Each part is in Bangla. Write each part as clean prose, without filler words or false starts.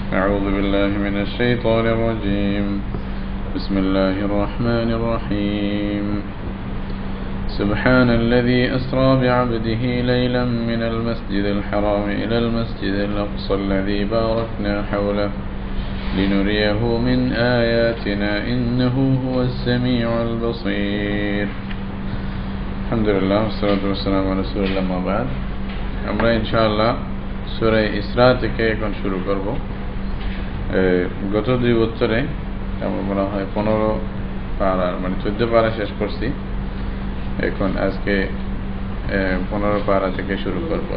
أعوذ بالله من الشيطان الرجيم بسم الله الرحمن الرحيم سبحان الذي أسرى بعبده ليلا من المسجد الحرام إلى المسجد الأقصى الذي باركنا حوله لنريه من آياتنا إنه هو السميع البصير الحمد لله والصلاة والسلام على رسول الله ما بعد আমরা ইনশাআল্লাহ সূরা ইসরা থেকে এখন শুরু করব। গত 2 বছরে আমরা মনে হয় 15 পারা মানে 14 পারা শেষ করছি। এখন আজকে 15 পারা থেকে শুরু করব।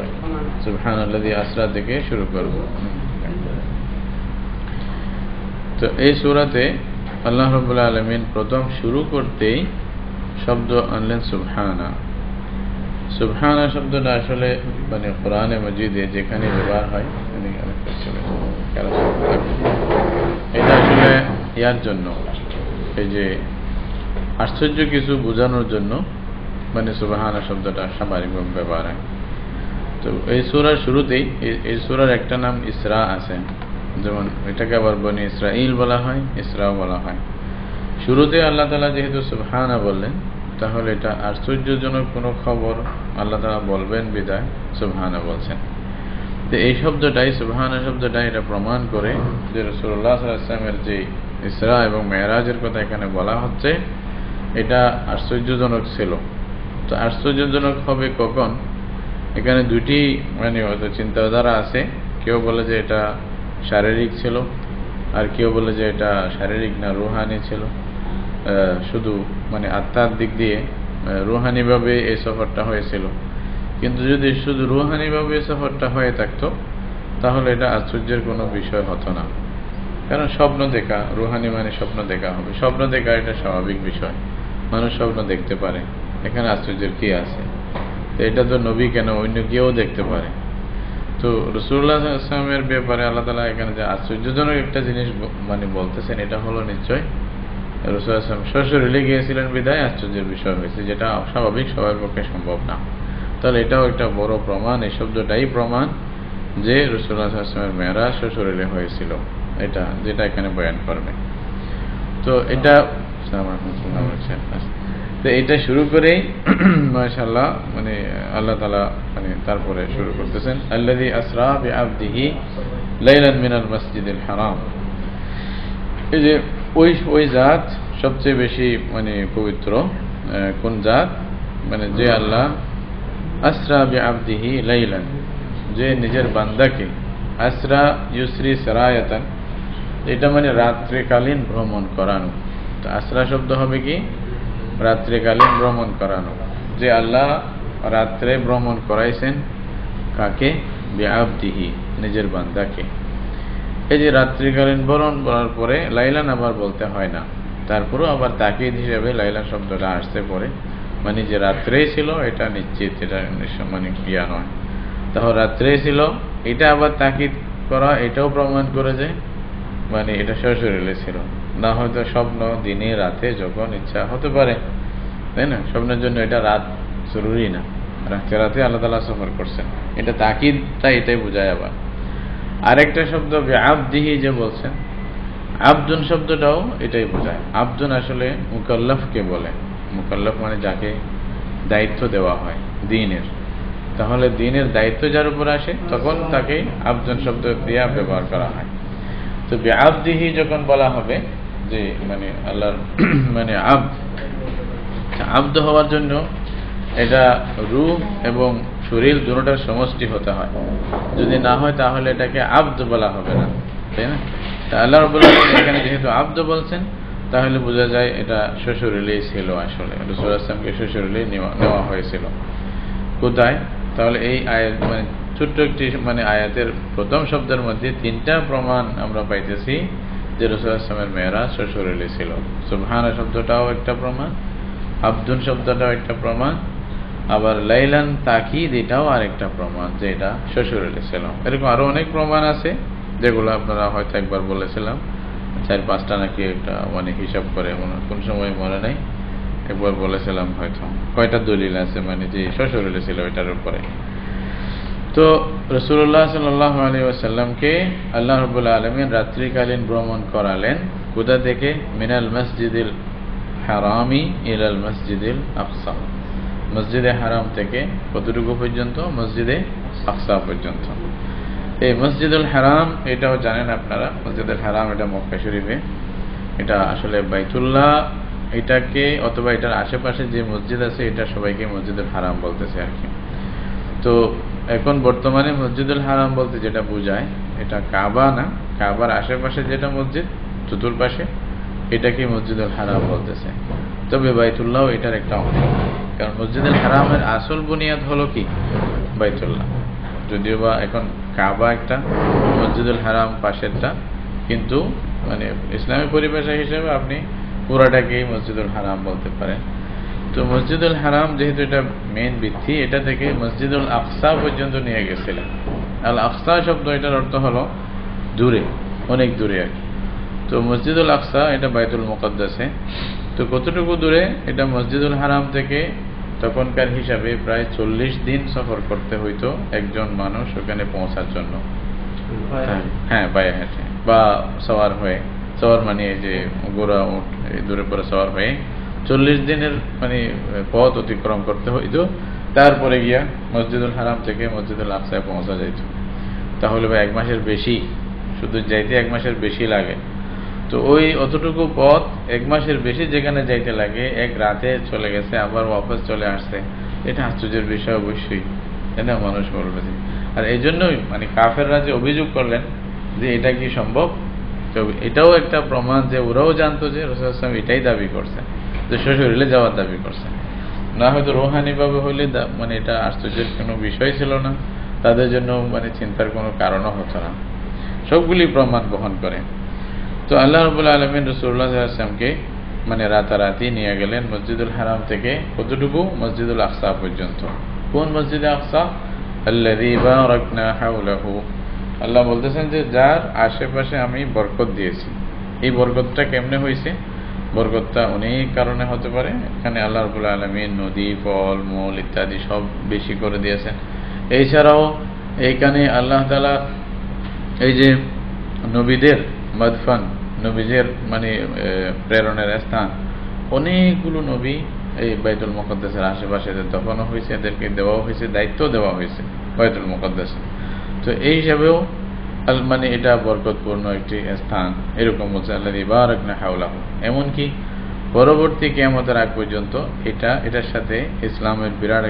সুবহানাল্লাযী আসরা থেকে শুরু করব। তো এই সূরাতে আল্লাহ রাব্বুল আলামিন প্রথম শুরু করতেই শব্দ আনলেন সুবহানা। সুবহানা শব্দটা আসলে মানে কোরআনে মাজিদে যেখানে ব্যবহার হয় এটা আসলে ইয়ার জন্য, এই যে আশ্চর্য কিছু বোঝানোর জন্য মানে সুবহানা শব্দটা স্বাভাবিকভাবে ব্যবহার হয়। তো এই সূরার শুরুতেই এই সূরার একটা নাম ইসরা আছে, যেমন এটাকে আবার বনি ইসরাইল বলা হয়, ইসরাও বলা হয়। শুরুতে আল্লাহ তাআলা যেহেতু সুবহানা বললেন, তাহলে এটা আশ্চর্যজনক কোনো খবর আল্লাহ তাআলা বলবেন বিদায় সুবহানা বলছেন। তো এই শব্দটাই সুবহানা শব্দটাই এটা প্রমাণ করে যে রাসূলুল্লাহ সাল্লাল্লাহু আলাইহি ওয়াসাল্লামের যে ইসরা এবং মেরাজের কথা এখানে বলা হচ্ছে এটা আশ্চর্যজনক ছিল। তো আশ্চর্যজনক হবে কখন? এখানে দুটি মানে হয়তো চিন্তাধারা আছে। কেউ বলে যে এটা শারীরিক ছিল, আর কেউ বলে যে এটা শারীরিক না রূহানি ছিল, শুধু মানে আত্মার দিক দিয়ে রূহানিভাবে এই সফরটা হয়েছিল। কিন্তু যদি শুধু রূহানিভাবে সফরটা হয়ে থাকতো তাহলে এটা আশ্চর্যের কোনো বিষয় হতো না, কারণ স্বপ্ন দেখা, রূহানি মানে স্বপ্ন দেখা হবে। স্বপ্ন দেখা এটা স্বাভাবিক বিষয়, মানুষ স্বপ্ন দেখতে পারে, এখানে আশ্চর্যের কি আছে? তো এটা তো নবী কেন, অন্য কেউ দেখতে পারে। তো রাসূলুল্লাহ সাল্লাল্লাহু আলাইহি ওয়াসাল্লামের ব্যাপারে আল্লাহ তাআলা এখানে যে আশ্চর্যজনক একটা জিনিস মানে বলতেছেন, এটা হলো নিশ্চয় রাসূলুল্লাহ সাল্লাল্লাহু আলাইহি ওয়াসাল্লাম শ্বশুরে গিয়েছিলেন বিদায় আশ্চর্যের বিষয় হয়েছে, যেটা স্বাভাবিক সবার পক্ষে সম্ভব না। তাহলে এটাও একটা বড় প্রমাণ, এই শব্দটাই প্রমাণ যে রাসূলুল্লাহ সাল্লাল্লাহু আলাইহি ওয়াসাল্লামের মেরাজ শ্বশুরে হয়েছিল, এটা যেটা এখানে বয়ান করবে। তো এটা তো এটা শুরু করেই মাশাআল্লাহ মানে আল্লাহ তাআলা মানে তারপরে শুরু করতেছেন আল্লাযী আসরা বিআবদিহি লাইলান মিনাল মাসজিদিল হারাম। এই যে ওই জাত সবচেয়ে বেশি মানে পবিত্র কোন জাত? মানে যে আল্লাহ আসরা বিআবদিহি লাইলান, যে নিজের বান্দাকে, আসরা ইউসরি সারায়াতান, এটা মানে রাত্রিকালীন ভ্রমণ করানো। তো আসরা শব্দ হবে কি? রাত্রিকালীন ভ্রমণ করানো। যে আল্লাহ রাত্রে ভ্রমণ করাইছেন কাকে? বিআবদিহি, নিজের বান্দাকে। এই যে রাত্রিকালীন ভ্রমণ করার পরে লাইলান আবার বলতে হয় না, তারপরেও আবার তাকিদ হিসেবে লাইলান শব্দটা আসতে পারে, মানে যে রাত্রেই ছিল এটা নিশ্চিত, এটা মানে ক্রিয়া নয়। তাহলে রাত্রেই ছিল, এটা আবার তাকিদ করা, এটাও প্রমাণ করে যে মানে এটা সশরীরে ছিল, না হয়তো স্বপ্ন দিনে রাতে যখন ইচ্ছা হতে পারে, তাই না? স্বপ্নের জন্য এটা রাত জরুরি না, রাতে রাতে আল্লাহ তাআলা সফর করছেন, এটা তাকিদটা এটাই বোঝায়। আবার আরেকটা শব্দ বিআবদিহি যে বলছেন, আবদুন শব্দটাও এটাই বোঝায়। আবদুন আসলে মুকাল্লাফকে বলে, মুকাল্লাফ মানে যাকে দায়িত্ব দেওয়া হয় দ্বীনের। তাহলে দ্বীনের দায়িত্ব যার উপর আসে তখন তাকে আবদুন শব্দ দিয়ে ব্যবহার করা হয়। তো বিআবদিহি যখন বলা হবে যে মানে আল্লাহর মানে আব্দ হওয়ার জন্য এটা রূহ এবং শরীর দুটোটার সমষ্টি হতে হয়, যদি না হয় তাহলে এটাকে আব্দ বলা হবে না, তাই না? তা আল্লাহ রাব্বুল আলামিন এখানে যেহেতু আব্দ বলছেন, তাহলে বোঝা যায় এটা শ্বশুরেলেই ছিল। আসলে রাসূলুল্লাহ সাল্লাল্লাহু আলাইহি ওয়াসাল্লামকে শ্বশুরেলেই নেওয়া হয়েছিল। কোথায়? তাহলে এই আয়াত মানে ছোট্ট একটি মানে আয়াতের প্রথম শব্দের মধ্যে 3টা প্রমাণ আমরা পাইতেছি যে রাসূলুল্লাহ সাল্লাল্লাহু আলাইহি ওয়াসাল্লামের মেরাজ শ্বশুরেলে ছিল। সুবহানা শব্দটাও একটা প্রমাণ, আব্দুন শব্দটাও একটা প্রমাণ, আবার লাইলান তাকিদ এটাও আরেকটা প্রমাণ যে এটা শ্বশুরেলে ছিল। এরকম আরো অনেক প্রমাণ আছে যেগুলো আপনারা হয়তো একবার বলেছিলাম, 4-5টা নাকি একটা মানে হিসাব করে, কোন সময় মনে নাই, একবার বলেছিলাম হয়তো। কয়টা দলিল আছে মানে যে শ্বশুরেলে ছিল এটার উপরে। তো রাসূলুল্লাহ সাল্লাল্লাহু আলাইহি ওয়াসাল্লামকে আল্লাহ রাব্বুল আলামিন রাত্রিকালীন ভ্রমণ করালেন কোথা থেকে? মিনাল মসজিদিল হারামি ইলাল মসজিদিল আকসা, মসজিদে হারাম থেকে কতটুকু পর্যন্ত? মসজিদে আকসা পর্যন্ত। এই মসজিদুল হারাম এটাও জানেন আপনারা, মসজিদুল হারাম এটা মক্কা শরীফে, এটা আসলে বাইতুল্লাহ এটাকে অথবা এটার আশেপাশে যে মসজিদ আছে এটা সবাইকে মসজিদুল হারাম বলতেছে আর কি। তো এখন বর্তমানে মসজিদুল হারাম বলতে যেটা বোঝায় এটা কাবা না, কাবার আশেপাশে যেটা মসজিদ চতুর্পাশে এটাকে মসজিদুল হারাম বলতেছে। তবে বাইতুল্লাহ এটার একটা অংশ, কারণ মসজিদুল হারামের আসল বুনিয়াদ হলো কি? বাইতুল্লাহ। যদিও বা এখন কাবা একটা, মসজিদুল হারাম পাশেরটা, কিন্তু মানে ইসলামী পরিভাষা হিসেবে আপনি পুরাটাকেই মসজিদুল হারাম বলতে পারেন। তো মসজিদুল হারাম যেহেতু এটা মেইন ভিত্তি, এটা থেকে মসজিদুল আকসা পর্যন্ত নিয়ে গেছিলেন। আল আকসা শব্দ এটার অর্থ হলো দূরে, অনেক দূরে আর কি। তো মসজিদুল আকসা এটা বাইতুল মুকদ্দাসে। তো কতটুকু দূরে? এটা মসজিদুল হারাম থেকে তখনকার হিসাবে প্রায় 40 দিন সফর করতে হইতো একজন মানুষ ওখানে পৌঁছার জন্য। হ্যাঁ, পায়ে হেঁটে বা সওয়ার হয়ে, সওয়ার মানে এই যে ঘোড়া উট দূরে পরে সওয়ার হয়ে 40 দিনের মানে পথ অতিক্রম করতে হইতো, তারপরে গিয়া মসজিদুল হারাম থেকে মসজিদুল আকসায় পৌঁছা যাইত। তাহলে বা 1 মাসের বেশি, শুধু যাইতে 1 মাসের বেশি লাগে। তো ওই অতটুকু পথ 1 মাসের বেশি যেখানে যাইতে লাগে, 1 রাতে চলে গেছে, আবার ওয়াপস চলে আসছে। এটা আশ্চর্যের বিষয় অবশ্যই, এটা মানুষ বলবে। আর এই জন্যই মানে কাফেররা যে অভিযোগ করলেন যে এটা কি সম্ভব, তো এটাও একটা প্রমাণ যে ওরাও জানতো যে রাসূল সাল্লাল্লাহু আলাইহি ওয়াসাল্লাম এটাই দাবি করছে, যে শ্বশুরিলে যাওয়ার দাবি করছে। না হয়তো রুহানি ভাবে হইলে মানে এটা আশ্চর্যের কোনো বিষয় ছিল না, তাদের জন্য মানে চিন্তার কোনো কারণও হতো না। সবগুলি প্রমাণ বহন করে। তো আল্লাহ রাব্বুল আলামিন রাসূলুল্লাহ সাল্লাল্লাহু আলাইহি ওয়াসাল্লামকে মানে রাতারাতি নিয়ে গেলেন মসজিদুল হারাম থেকে কতটুকু? মসজিদুল আকসা পর্যন্ত। কোন মসজিদে আকসা? আল্লাযী বারাকনা হাওলাহু। আল্লাহ বলতেছেন যে যার আশেপাশে আমি বরকত দিয়েছি। এই বরকতটা কেমনে হয়েছে? বরকতটা অনেক কারণে হতে পারে। এখানে আল্লাহ রাব্বুল আলামিন নদী, ফল, মূল ইত্যাদি সব বেশি করে দিয়েছেন। এছাড়াও এইখানে আল্লাহ তাআলা এই যে নবীদের মাদফান, নবীদের মানে প্রেরণের স্থান, অনেকগুলো নবী এই বাইতুল মুকদ্দাসের আশেপাশে দফনও হয়েছে, এদেরকে দেওয়াও হয়েছে, দায়িত্ব দেওয়া হয়েছে বাইতুল মুকদ্দাসে। তো এই হিসাবেও মানে এটা বরকতপূর্ণ একটি স্থান। এরকম বলছে আল্লাযী বারাকনা হাওলাহু। এমনকি পরবর্তী কিয়ামতের আগ পর্যন্ত এটার সাথে ইসলামের বিরাট